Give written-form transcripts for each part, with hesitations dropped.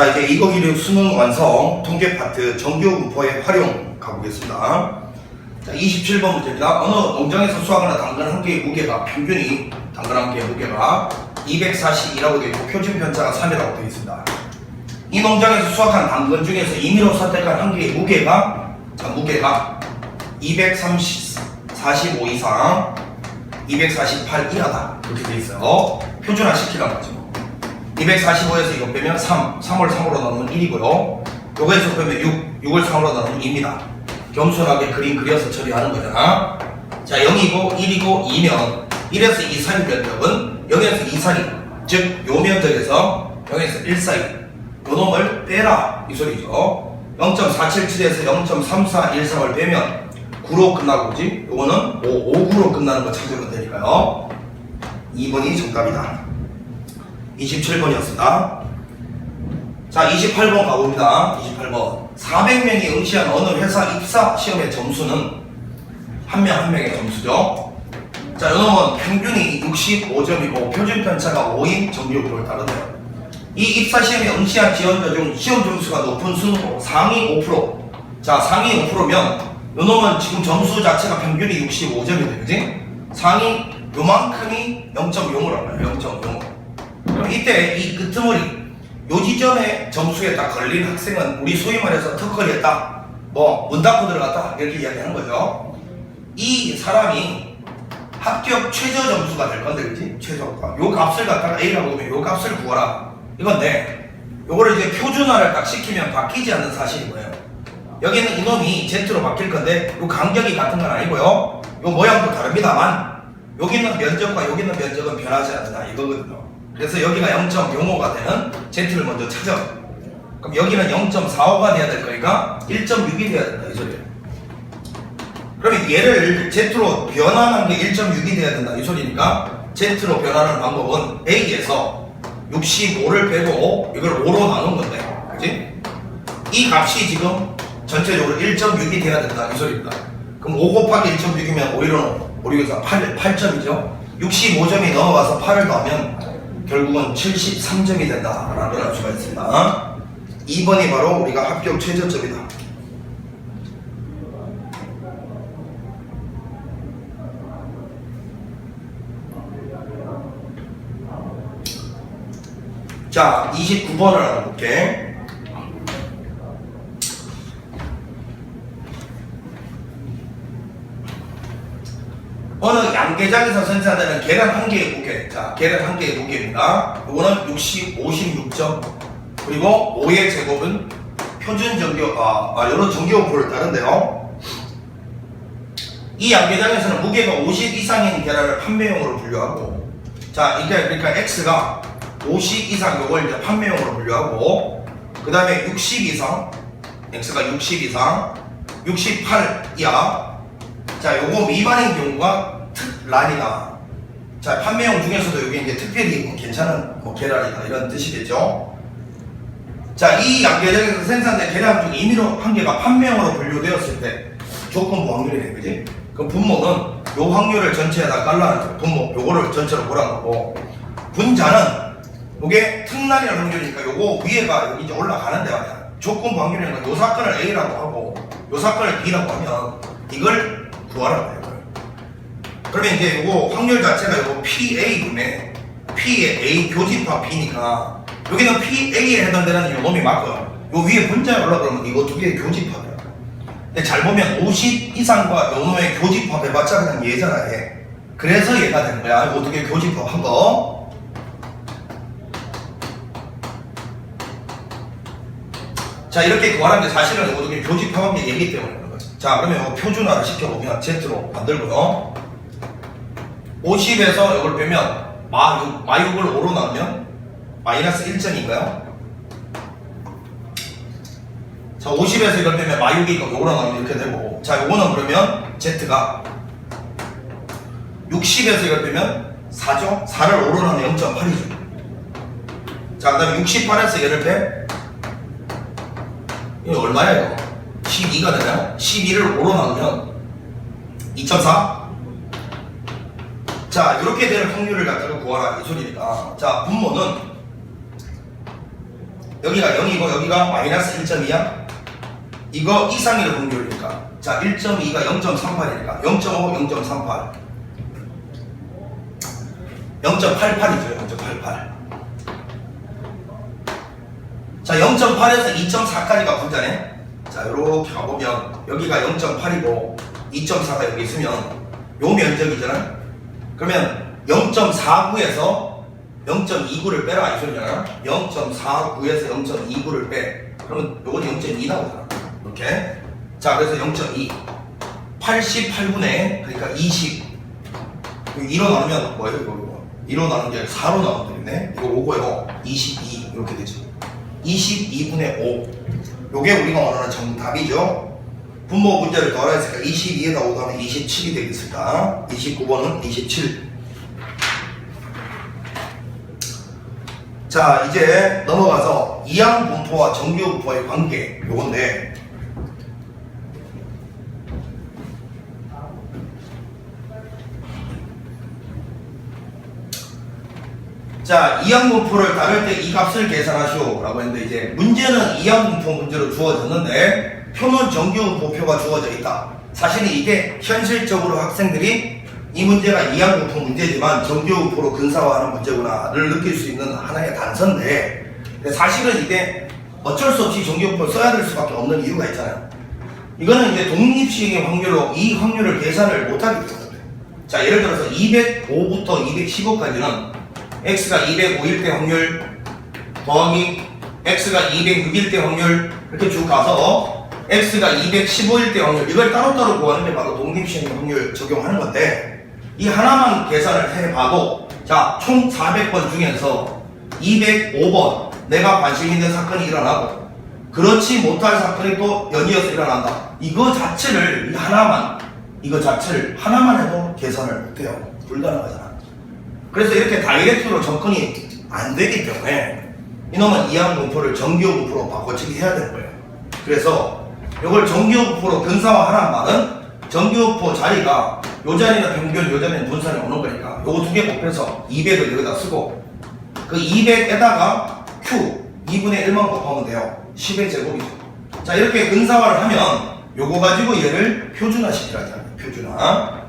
자, 이제 2016 수능 완성 통계 파트 정규 분포의 활용 가보겠습니다. 자, 27번 문제입니다. 어느 농장에서 수확하는 당근 한 개의 무게가 평균이 당근 한 개의 무게가 242라고 되어 있고 표준 편차가 3이라고 되어 있습니다. 이 농장에서 수확한 당근 중에서 임의로 선택한 한 개의 무게가 245 이상 248 이하다 그렇게 되어 있어요. 표준화 시키란 거죠. 245에서 이거 빼면 3을 3으로 나누면 1이고요. 요거에서 빼면 6을 3으로 나누면 2입니다. 겸손하게 그림 그려서 처리하는 거잖아. 자, 0이고 1이고 2면 1에서 2 사이 면적은 0에서 2 사이, 즉 요 면적에서 0에서 1 사이 요 놈을 빼라 이 소리죠. 0.477에서 0.3413을 빼면 9로 끝나고 그지? 요거는 59로 끝나는 거 찾으면 되니까요. 2번이 정답이다. 27번이었습니다. 자, 28번 가봅니다. 28번. 400명이 응시한 어느 회사 입사 시험의 점수는 한 명 한 명의 점수죠. 자, 요놈은 평균이 65점이고 표준 편차가 5인 정규표를 따른대요. 이 입사 시험에 응시한 지원자 중 시험 점수가 높은 순으로 상위 5%. 자, 상위 5%면 요놈은 지금 점수 자체가 평균이 65점이돼, 그지? 상위 요만큼이 0.0으로 알아요. 0.05. 그럼 이때 이 끄트머리 요 지점에 점수에 딱 걸린 학생은 우리 소위 말해서 턱걸이 했다, 뭐 문 닫고 들어갔다 이렇게 이야기하는 거죠. 이 사람이 합격 최저 점수가 될 건데, 그치? 최저가 요 값을 갖다가 A라고 하면 요 값을 구하라 이건데, 요거를 이제 표준화를 딱 시키면 바뀌지 않는 사실인 거예요. 여기는 이놈이 Z로 바뀔 건데 요 간격이 같은 건 아니고요, 요 모양도 다릅니다만 여기는 면적과 여기는 면적은 변하지 않는다 이거거든요. 그래서 여기가 0.05가 되는 Z를 먼저 찾아. 그럼 여기는 0.45가 돼야 될 거니까 1.6이 돼야 된다 이 소리예요. 그러면 얘를 Z로 변환한 게 1.6이 돼야 된다 이 소리니까 Z로 변환하는 방법은 A에서 65를 빼고 이걸 5로 나눈 건데, 그치? 이 값이 지금 전체적으로 1.6이 돼야 된다 이 소리입니다. 그럼 5 곱하기 1.6이면 5로 8점이죠 65점이 넘어가서 8을 더하면 결국은 73점이 된다라는 걸 알 수가 있습니다. 2번이 바로 우리가 합격 최저점이다. 자, 29번을 알아볼게. 어느 양계장에서 생산되는 계란 한 개의 무게. 자, 계란 한 개의 무게입니다. 이거는 56점. 그리고 5의 제곱은 표준 여러 정규표를 따른데요. 이 양계장에서는 무게가 50 이상인 계란을 판매용으로 분류하고, 자, 그러니까 X가 50 이상 요걸 이제 판매용으로 분류하고, 그 다음에 60 이상, X가 60 이상, 68 이하, 자, 요거 미만인 경우가 특란이다. 자, 판매용 중에서도 여기 이제 특별히 괜찮은 계란이다 이런 뜻이겠죠. 자, 이 양계장에서 생산된 계란 중 임의로 한 개가 판매용으로 분류되었을 때 조건부 확률이네, 그지? 그럼 분모는 요 확률을 전체에다 깔라는 분모, 요거를 전체로 보라는 거고, 분자는 요게 특란이라는 확률이니까 요거 위에가 여기 이제 올라가는데 말이야. 조건부 확률이니까 요 사건을 A라고 하고 요 사건을 B라고 하면 이걸 구하라는 거예요. 그러면 이제 요거 확률 자체가 요거 PA분의 P의 A 교집합 B니까 여기는 PA에 해당되는 요 놈이 맞고요. 요 위에 분자에 올라가면 이거 두 개의 교집합이야. 근데 잘 보면 50 이상과 요 놈의 교집합 해봤자 그냥 얘잖아, 얘. 그래서 얘가 되는 거야. 요 두 개 교집합 한 거. 자, 이렇게 구하라는 게 사실은 요 두 개 교집합한 게 얘기 때문에 그런 거죠. 자, 그러면 요 표준화를 시켜보면 Z로 만들고요. 50에서 이걸 빼면 마육을 5로 나누면 마이너스 1점인가요? 자, 50에서 이걸 빼면 마육이 5로 나누면 이렇게 되고, 자, 요거는 그러면 Z가 60에서 이걸 빼면 4죠? 4를 5로 나누면 0.8이죠. 자, 그 다음에 68에서 얘를 빼, 이거 얼마야 이거? 12가 되나요? 12를 5로 나누면 2.4? 자, 이렇게 되는 확률을 갖다가 구하라 이 소리니까, 자, 분모는 여기가 0이고 여기가 마이너스 1.2야. 이거 이상일 확률이니까 자 1.2가 0.38이니까 0.5, 0.38 0.88이죠. 0.88 자 0.8에서 2.4까지가 분자네. 자 이렇게 가보면 여기가 0.8이고 2.4가 여기 있으면 요 면적이잖아. 그러면 0.49에서 0.29를 빼라 이 소리잖아. 0.49에서 0.29를 빼. 그러면 요건 0.2 나오잖아. 이렇게. 자 그래서 0.2 88분의 그러니까 20 2로 나누면 뭐예요 이거? 2로 나누는 게 4로 나누면 되겠네. 이거 5고요. 22 이렇게 되죠. 22분의 5 요게 우리가 원하는 정답이죠. 분모 문제를 더하라 했으니까 22에다 5 더하면 27이 되겠습니다. 29번은 27. 자 이제 넘어가서 이항 분포와 정규 분포의 관계 요건데 자 이항 분포를 따를 때 이 값을 계산하시오 라고 했는데 이제 문제는 이항 분포 문제로 주어졌는데 표는 정규 분포표가 주어져 있다. 사실은 이게 현실적으로 학생들이 이 문제가 이항 분포 문제지만 정규 분포로 근사화하는 문제구나를 느낄 수 있는 하나의 단서인데 사실은 이게 어쩔 수 없이 정규 분포를 써야 될 수밖에 없는 이유가 있잖아요. 이거는 이제 독립시행의 확률로 이 확률을 계산을 못하기 때문에 자 예를 들어서 205부터 215까지는 x가 205일 때 확률 더하기 x가 206일 때 확률 이렇게 쭉 가서 x가 215일 때 확률 이걸 따로따로 구하는 게 바로 독립시행 확률 적용하는 건데 이 하나만 계산을 해봐도 자 총 400번 중에서 205번 내가 관심 있는 사건이 일어나고 그렇지 못할 사건이 또 연이어서 일어난다. 이거 자체를 이거 자체를 하나만 해도 계산을 못해요. 불가능하잖아. 그래서 이렇게 다이렉트로 접근이 안 되기 때문에 이놈은 이항 분포를 정규 분포로 바꿔치기 해야 되는 거예요. 그래서 이걸 정규 분포로 근사화하란 말은 정규 분포 자리가 요 자리는 평균, 요 자리는 분산이 오는 거니까 요거 두 개 곱해서 200을 여기다 쓰고 그 200에다가 Q 2분의 1만 곱하면 돼요. 10의 제곱이죠. 자 이렇게 근사화를 하면 요거 가지고 얘를 표준화 시키라잖아요. 표준화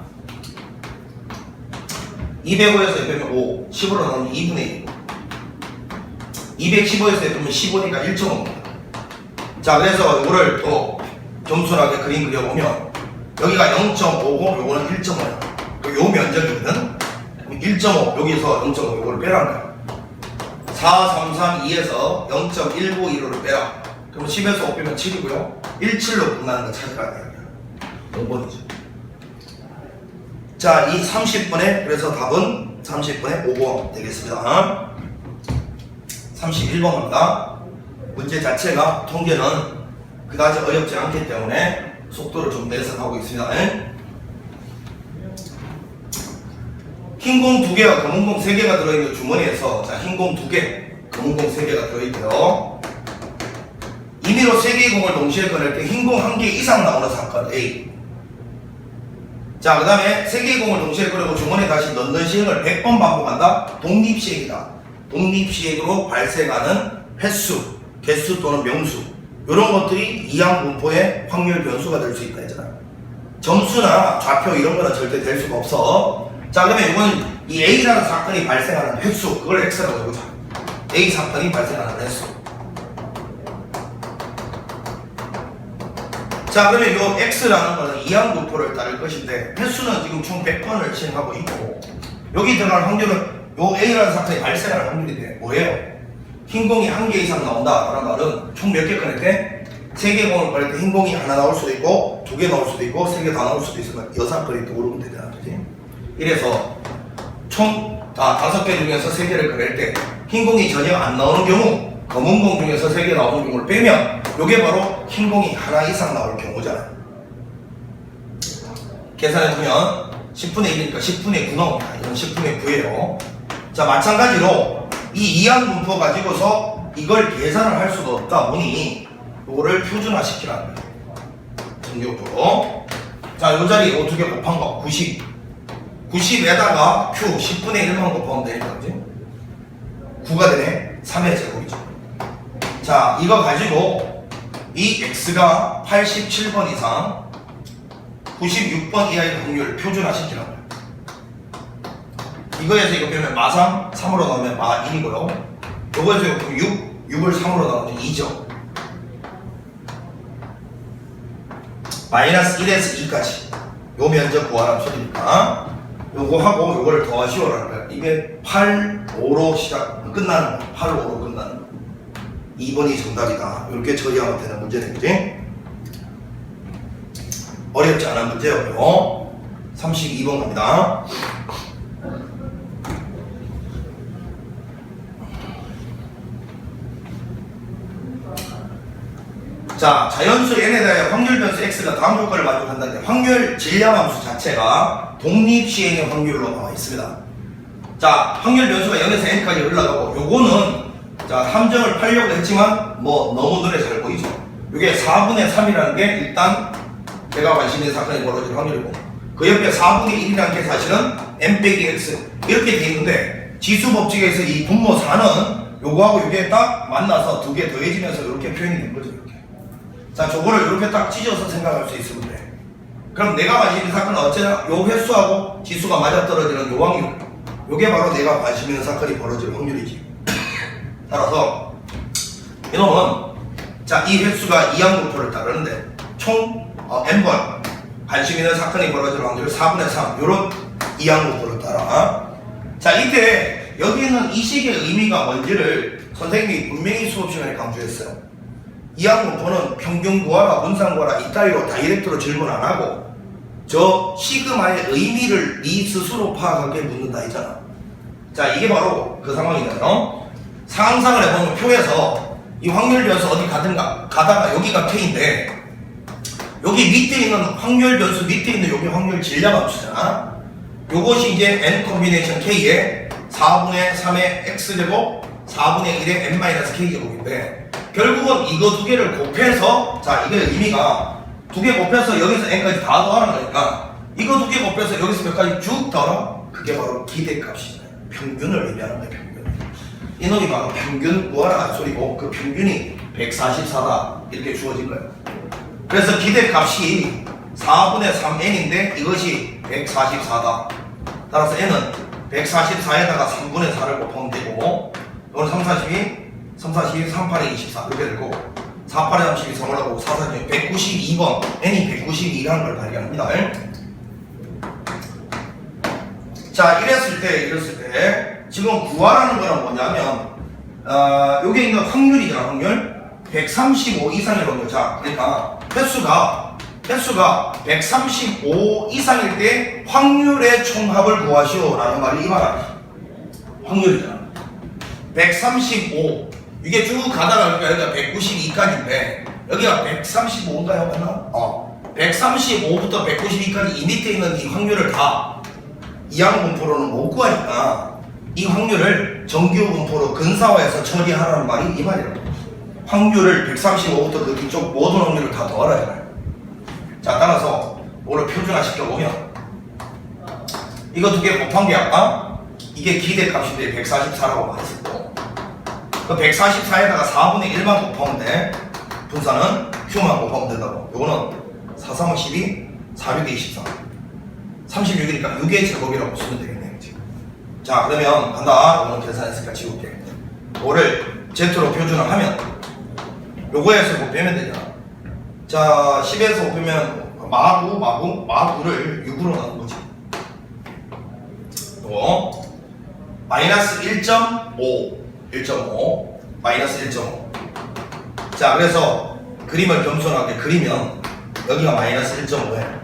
205에서 빼면 5, 10으로 나누면 2분의 1 215에서 빼면 15니까 1.5입니다. 자 그래서 이거를 또 겸손하게 그림 그려보면 여기가 0.5고 요거는 1.5야. 요 면적이거든. 1.5 여기서 0.5 요거를 빼라는 거야. 4, 3, 3, 2에서 0.192를 빼라. 그럼 10에서 5 빼면 7이고요 17로 끝나는 거 찾으라는 거야. 5번이죠. 자, 이 30분에 그래서 답은 30분에 5번 되겠습니다. 31번 갑니다. 문제 자체가 통계는 그다지 어렵지 않기 때문에 속도를 좀 내서 가고 있습니다. 흰 공 2개와 검은 공 3개가 들어있는 주머니에서 자, 흰 공 2개, 검은 공 3개가 들어있고요. 임의로 3개의 공을 동시에 꺼낼 때 흰 공 1개 이상 나오는 사건 A. 자, 그 다음에 3개의 공을 동시에 꺼내고 주머니에 다시 넣는 시행을 100번 반복한다. 독립시행이다. 독립시행으로 발생하는 횟수, 개수 또는 명수 이런 것들이 이항 분포의 확률 변수가 될 수 있다 했잖아요. 점수나 좌표 이런 거는 절대 될 수가 없어. 자 그러면 이건 이 A라는 사건이 발생하는 횟수 그걸 X라고 해보자. A 사건이 발생하는 횟수. 자 그러면 요 X라는 거는 이항 분포를 따를 것인데 횟수는 지금 총 100번을 시행하고 있고 여기 들어갈 확률은 요 A라는 사건이 발생할 확률인데 뭐예요? 흰 공이 1개 이상 나온다 라는 말은 총 몇 개 꺼낼 때 3개 공을 꺼낼 때 흰 공이 하나 나올 수도 있고 2개 나올 수도 있고 3개 다 나올 수도 있으면 6건이 또 오르면 되잖아. 그지? 이래서 총 5개 중에서 3개를 꺼낼 때 흰 공이 전혀 안 나오는 경우 검은 공 중에서 3개 나오는 경우를 빼면 요게 바로 흰 공이 하나 이상 나올 경우잖아요. 계산해보면 10분의 1이니까 10분의 9 나옵니다. 이건 10분의 9예요. 자 마찬가지로 이 이항 분포 가지고서 이걸 계산을 할 수가 없다 보니 이거를 표준화 시키라는 거예요. 정규표로. 자, 요 자리 요 두 개 곱한 거 90. 90에다가 Q 10분의 1만 곱하면 되니까 그지? 9가 되네. 3의 제곱이죠. 자, 이거 가지고 이 x가 87번 이상 96번 이하의 확률 표준화시키라고요. 이거에서 이거 빼면 마3, 3으로 나오면 마1이고요. 요거에서 이거 빼면 6을 3으로 나오면 2죠. 마이너스 1에서 2까지 요 면적 구하라는 소리니까 요거 하고 요거를 더하시오라는 거야. 이게 8, 5로 끝나는 거야. 8, 5로 끝나는 거야. 2번이 정답이다. 이렇게 처리하면 되는 문제는 그지? 어렵지 않은 문제였고요. 32번 갑니다. 자, 자연수 n에 대하여 확률 변수 x가 다음 조건을 만족한다는데 확률 질량함수 자체가 독립시행의 확률로 나와 있습니다. 자, 확률 변수가 0에서 n까지 올라가고 요거는 자, 함정을 팔려고 했지만 뭐 너무 눈에 잘 보이죠. 이게 4분의 3이라는 게 일단 제가 관심 있는 사건이 벌어질 확률이고 그 옆에 4분의 1이라는 게 사실은 n 빼기 x 이렇게 돼 있는데 지수 법칙에서 이 분모 4는 요거하고 요게 딱 만나서 두 개 더해지면서 이렇게 표현이 된 거죠. 이렇게. 자, 저거를 이렇게 딱 찢어서 생각할 수 있으면 돼. 그럼 내가 관심 있는 사건은 어째나 요 횟수하고 지수가 맞아떨어지는 요 확률 요게 바로 내가 관심 있는 사건이 벌어질 확률이지. 따라서 이놈은 자, 이 횟수가 이항분포를 따르는데 총 n번 관심 있는 사건이 벌어질 확률 4분의 3 요런 이항분포를 따라. 자, 이때 여기 있는 이 식의 의미가 뭔지를 선생님이 분명히 수업 시간에 강조했어요. 이항분포는 평균 구하라, 분산 구하라 이따위로 다이렉트로 질문 안 하고 저 시그마의 의미를 네 스스로 파악하게 묻는다 했잖아. 자, 이게 바로 그 상황이잖아요. 상상을 해보면 표에서 이 확률 변수 어디 가다가 여기가 K인데 여기 밑에 있는 확률 변수 밑에 있는 여기 확률 질량함수잖아. 요것이 이제 n 콤비네이션 K의 4분의 3의 x제곱 4분의 1의 n-k제곱인데 결국은 이거 두 개를 곱해서 자, 이게 의미가 두 개 곱해서 여기서 n까지 다 더하는 거니까 이거 두 개 곱해서 여기서 몇 가지 쭉 더하라. 그게 바로 기대값이잖아요. 평균을 의미하는 거예요. 평균. 이놈이 바로 평균 구하라 소리고 그 평균이 144다 이렇게 주어진 거예요. 그래서 기대값이 4분의 3n인데 이것이 144다. 따라서 n은 144에다가 3분의 4를 곱하면 되고 이건 3, 42, 3, 42, 3, 8에 24 이렇게 될 거고 4, 8에 32, 3을 하고 4, 42, 192번 n이 192라는 걸 발견합니다. 자, 이랬을 때 지금 구하라는 거는 뭐냐면 여기 있는 확률이잖아. 확률 135 이상의 확률. 자, 그러니까 횟수가 135 이상일 때 확률의 총합을 구하시오 라는 말이 이 말 아니야. 확률이잖아. 135 이게 쭉 가다가 여기가 192까지인데 여기가 135인가요? 맞나? 135부터 192까지 이 밑에 있는 이 확률을 다 이항분포로는 못 구하니까 이 확률을 정규분포로 근사화해서 처리하라는 말이 이 말이라고. 확률을 135부터 그 뒤쪽 모든 확률을 다 더하라잖아요. 자, 따라서 오늘 표준화 시켜보면 이거 두 개 곱한 게 아까 이게 기대값인데 144라고 말했었고 그 144에다가 4분의 1만 곱하면 돼. 분산은 Q만 곱하면 된다고. 요거는 4, 3, 12, 4, 6, 24 36이니까 6의 제곱이라고 쓰면 되겠네. 자, 그러면 간다. 오늘 계산했으니까 지울게. 요거를 Z로 표준화하면 요거에서 곱하면 되잖아. 자, 10에서 곱하면 마구를 6으로 나눈 거지. 요 마이너스 1.5 마이너스 1.5. 자, 그래서 그림을 겸손하게 그리면 여기가 마이너스 1.5에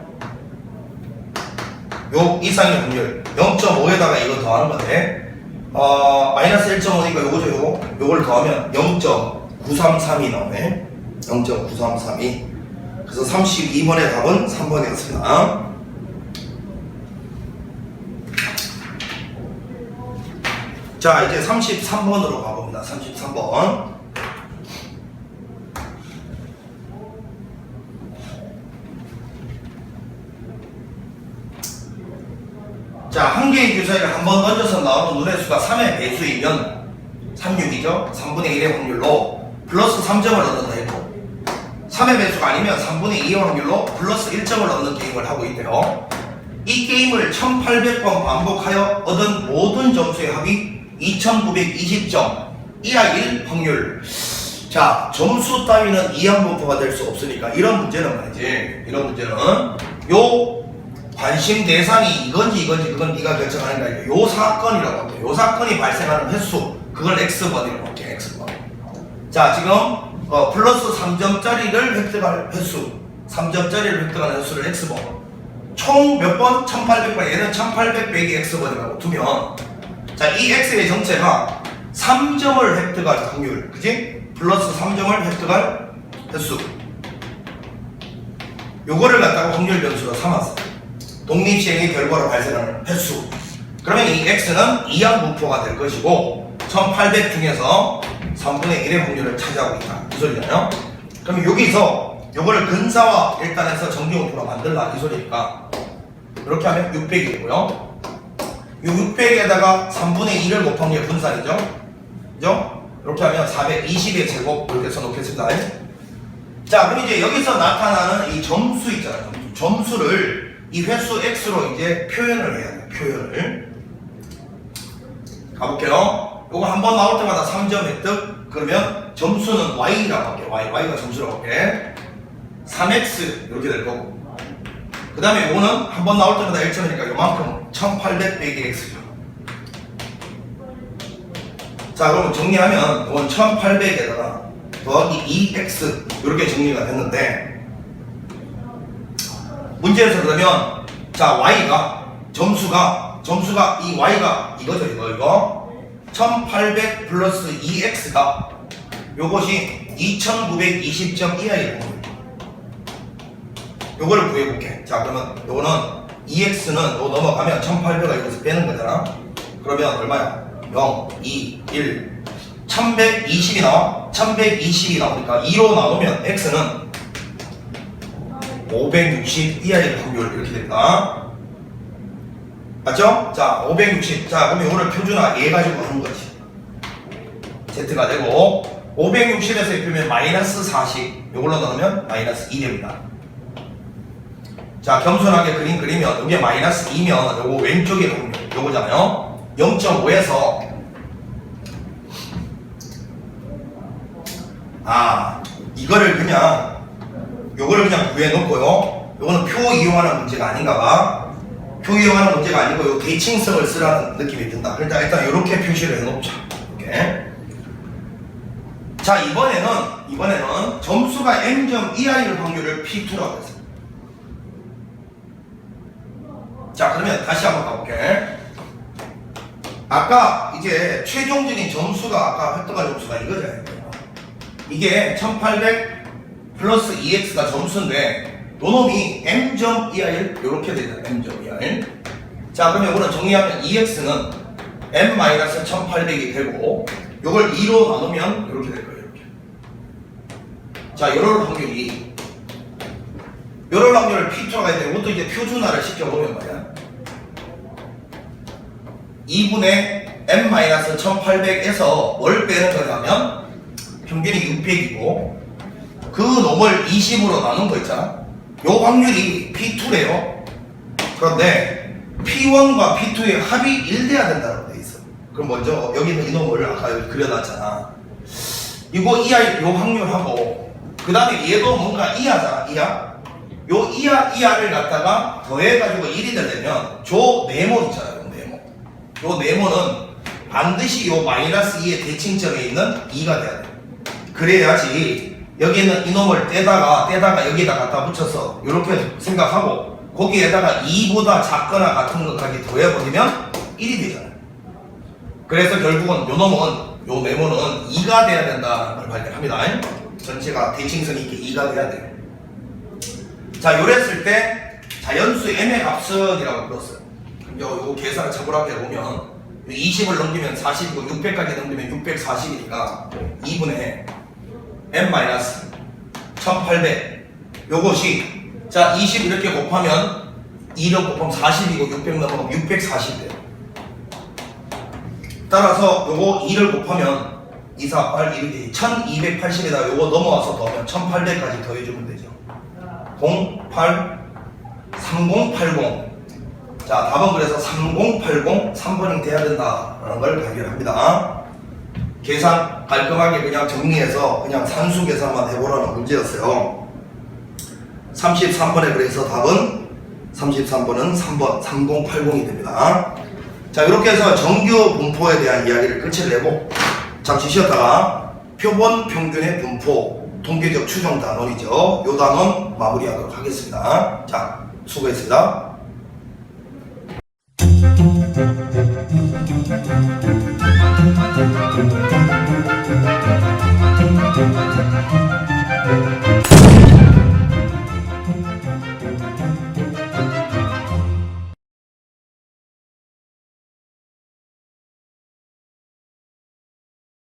요 이상의 확률 0.5에다가 이거 더하는 건데 마이너스 1.5니까 요거죠. 요걸 더하면 0.933이 나오네. 0.933이. 그래서 32번의 답은 3번이었습니다. 자, 이제 33번으로 가봅니다. 33번. 자, 한 개의 주사위를 한 번 던져서 나오는 눈의 수가 3의 배수이면 36이죠. 3분의 1의 확률로 플러스 3점을 얻는다 했고 3의 배수가 아니면 3분의 2의 확률로 플러스 1점을 얻는 게임을 하고 있대요. 이 게임을 1800번 반복하여 얻은 모든 점수의 합이 2920점 이하 1 확률. 자, 점수 따위는 이항분포가 될 수 없으니까 이런 문제는 말이지, 이런 문제는 요 관심 대상이 이건지 그건 네가 결정하는 거야. 요 사건이라고 할게. 요 사건이 발생하는 횟수, 그걸 x번이라고 할게. x번. 자, 지금 플러스 3점짜리를 획득할 횟수, 3점짜리를 획득하는 횟수를 x번. 총 몇 번? 1800번. 얘는 1800 빼기 x번이라고 두면, 자, 이 x의 정체가 3점을 획득할 확률, 그지? 플러스 3점을 획득할 횟수. 요거를 갖다가 확률 변수로 삼았어. 독립시행의 결과로 발생하는 횟수. 그러면 이 x는 이항분포가 될 것이고 1800 중에서 3분의 1의 확률을 차지하고 있다. 이 소리잖아요. 그럼 여기서 요거를 근사화 일단 해서 정기분포로 만들라 이 소리니까 이렇게 하면 600이 되고요. 요 600에다가 3분의 1을 곱한 게 분산이죠. 그죠? 이렇게 하면 420의 제곱 이렇게 써놓겠습니다. 자, 그럼 이제 여기서 나타나는 이 점수 있잖아요. 점수를 이 횟수 x로 이제 표현을 해야 돼요. 표현을. 가볼게요. 요거 한 번 나올 때마다 3점 획득. 그러면 점수는 y라고 할게요. y가 점수라고 할게. 3x 이렇게 될 거고. 그 다음에 요거는 한 번 나올 때마다 1점이니까 요만큼 1800 빼기 x죠. 자, 그럼 정리하면 이건 1800에다가 더하기 2x 이렇게 정리가 됐는데, 문제에서 그러면 자, y가 점수가 이 y가 이거죠. 이거 1800 플러스 2x가 요것이 2920점 이하일 겁니다. 요거를 구해볼게. 자, 그러면 요거는 2x는 요 넘어가면 1800을 여기서 빼는 거잖아. 그러면 얼마야? 0, 2, 1 1120이 나와. 1120이 나오니까 2로 나누면 x는 560 이하일 확률 이렇게 됩니다. 맞죠? 자, 560. 자, 그러면 이거를 표준화 얘 가지고 하는 거지. z가 되고 560에서 입히면 마이너스 40. 요걸로 나누면 마이너스 2 됩니다. 자, 겸손하게 그림 그리면 이게 마이너스 2면 요거 왼쪽에 확률 요거잖아요. 0.5에서 이거를 그냥 요거를 그냥 구해놓고요. 요거는 표 이용하는 문제가 아닌가봐. 표 이용하는 문제가 아니고 요 대칭성을 쓰라는 느낌이 든다. 일단 요렇게 표시를 해놓자. 이렇게. 자, 이번에는 점수가 m점 이하일 확률을 P2라고 했어요. 자, 그러면 다시 한번 가볼게. 아까 이제 최종적인 점수가 아까 획득한 점수가 이거잖아요. 이게 1800 플러스 2x가 점수인데 요놈이 m점 이하일 요렇게 되잖아요. m점 이하일. 자, 그러면 이거는 정리하면 2x는 m-1800이 되고 요걸 2로 나누면 요렇게 될 거예요. 이렇게. 자, 요럴 확률이 요럴 확률을 P2가 있는데 이것도 이제 표준화를 시켜보면 말이야. 2분의 m-1800에서 뭘 빼는 거냐면 평균이 600이고 그 놈을 20으로 나눈 거 있잖아. 요 확률이 P2래요. 그런데 P1과 P2의 합이 1돼야 된다고 돼 있어. 그럼 먼저 여기 있는 이 놈을 아까 여기 그려놨잖아. 이거 이하 요 확률하고 그 다음에 얘도 뭔가 이하잖아. 이하. 요 이하를 갖다가 더해가지고 1이 되려면 조 네모 있잖아요. 요 네모는 반드시 요 마이너스 2의 대칭점에 있는 2가 돼야 돼. 그래야지 여기 있는 이놈을 떼다가 여기다 갖다 붙여서 이렇게 생각하고 거기에다가 2보다 작거나 같은 것까지 더해버리면 1이 되잖아요. 그래서 결국은 요 네모는 2가 돼야 된다는 걸 발견합니다. 전체가 대칭성이 있게 2가 돼야 돼요. 자, 요랬을 때 자연수 m의 값은이라고 불렀어요. 요거 계산을 차분하게 해보면 20을 넘기면 40이고 600까지 넘기면 640이니까 2분의 m-1800 요것이 자 20 이렇게 곱하면 2를 곱하면 40이고 600 넘어가면 640 돼요. 따라서 요거 2를 곱하면 2, 4, 8 이렇게 1280에다 요거 넘어와서 더하면 1800까지 더해주면 되죠. 08 3080. 자, 답은 그래서 3080 3번이 돼야 된다라는 걸 발견합니다. 계산 깔끔하게 그냥 정리해서 그냥 산수 계산만 해보라는 문제였어요. 33번에 그래서 답은 33번은 3번 3080이 됩니다. 자, 이렇게 해서 정규 분포에 대한 이야기를 끝을 내고 잠시 쉬었다가 표본 평균의 분포 통계적 추정 단원이죠. 요 단원 마무리하도록 하겠습니다. 자, 수고했습니다.